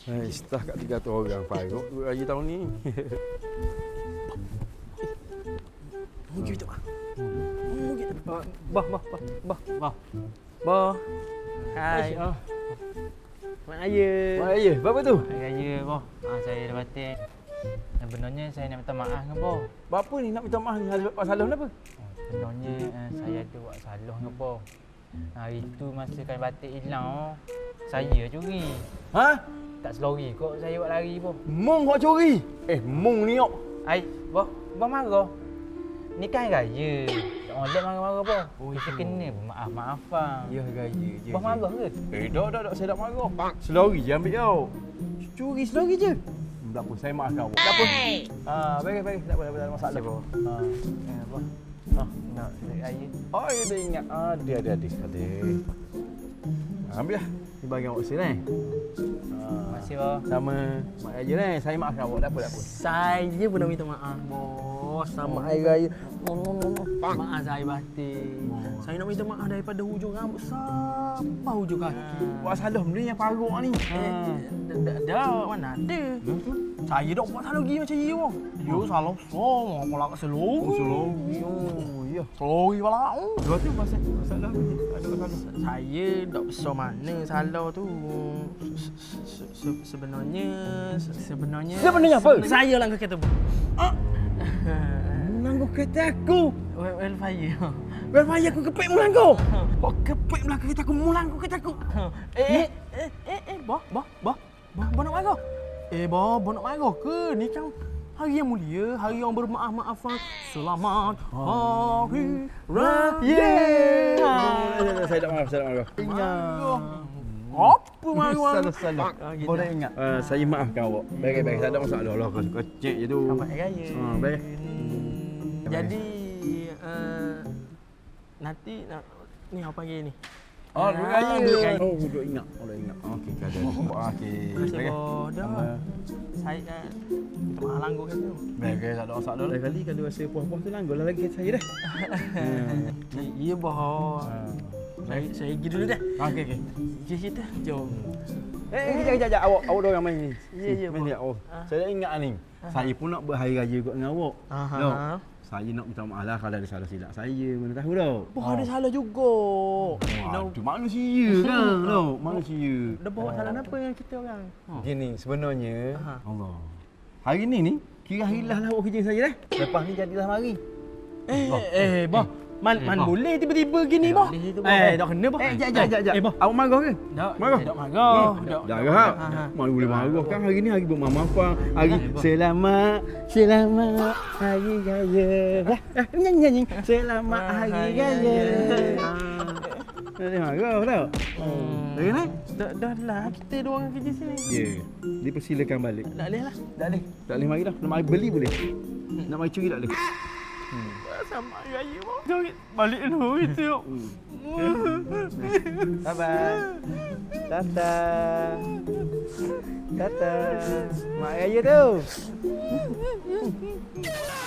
Setakat 300 orang parut duit raya tahun ni. Mungkin tu. Mungkin. Bah. Bah. Hai. Selamat Raya. Mak raya, apa tu? Hari Raya, boh. Saya dah batik. Sebenarnya saya nak minta maaf dengan boh. Apa ni nak minta maaf ni? Ada salah kenapa? Sebenarnya saya ada buat salah dengan boh. Hari tu masa kali batik hilang, saya curi. Ha? Tak selori kok saya buat lari boh. Mung buat curi. Mung ni ok. Ai, boh marah. Ni kan raya. Tak boleh marah-marah boh. Kita kena maaf-maafan. Ya raya je. Boh marah ke? Tak, saya tak marah. Selori je ambil kau. Curi selori je. Tak apa, saya maafkan awak. Tak apa. Baik. Tak apa, tak ada masalah. Boh. Boh. Nak raya. Oh, ya dah ingat. Ada. Ambil lah. Ni bagi awak sini. Terima kasih boh. Sama mak raya ni. Saya maafkan awak. Tak apa. Saya pun nak minta maaf, bos. Selamat Hari Raya. Maaf saya batik. Saya nak minta maaf daripada hujung rambut sampai hujung kaki. Buat salah benda yang paruk ni. Dah, mana ada. Saya tak buat salah lagi macam you. You salah semua. Kalau kat selori. Ya. Selori pula. Dua tu masalah. Ada masalah. Saya tak besar mana salah tu. Sebenarnya apa? Saya langgar kereta. Melanggar kereta aku. Welfare. Welfare aku kepek melanggar. Kau kepek melanggar kereta aku, melanggar kereta aku. Bah nak marah? Bah nak marah ke? Ni kan hari yang mulia, hari yang bermaaf-maafan. Selamat Hari Raya. Saya tak marah. Ingat. Apa marah? Salah. Boleh ingat. Saya maafkan awak. Baik. Tak ada masalah lah. Kau cek je tu. Selamat Hari Raya. Baik. Jadi nanti ni apa panggil ni? Oh, duduk raya. Duduk raya. Oh, duduk ingat. Okey, ada. Okey. Terima kasih, boh. Dah. Saya minta maaf langgar kereta. Baik, tak ada masalah. Lain kali kalau rasa puas-puas tu langgar lagi kereta saya dah. Ya, boh. Saya pergi dulu dah. Okey. Kita jom. Kejap. Awak dua orang main ni. Ya, Main dia. Saya dah ingat ni. Saya pun nak berhari raya kot dengan awak. No. Saya nak minta maaf lah kalau ada salah silap saya. Mana tahu tau. Boh ada salah juga. Itu manusia kan. No, manusia. Dah bawa salah apa yang kita orang? Gini, sebenarnya Allah. Hari ni kira hilah lah awak kerja saya dah. Lepas ni jadilah mari. Boh. Man boleh tiba-tiba gini, boh. Tak kena, boh. Jap. Boh. Awak marah ke? Tak. Marah? Tak marah. Jangan. Mana boleh marah kan hari ni hari bermaaf-maafan. Hari selamat hari raya. Nyanyi. Selamat hari raya. Dia marah tau. Lagi ni? Dah lah, kita dua orang kerja sini. Ya. Dipersilakan balik. Tak boleh lah. Tak boleh mari dah. Nak mari beli boleh. Nak mari curi tak boleh. Sama raya, boh. Jom balik dulu itu. Bye-bye. Tata. Mak raya tu.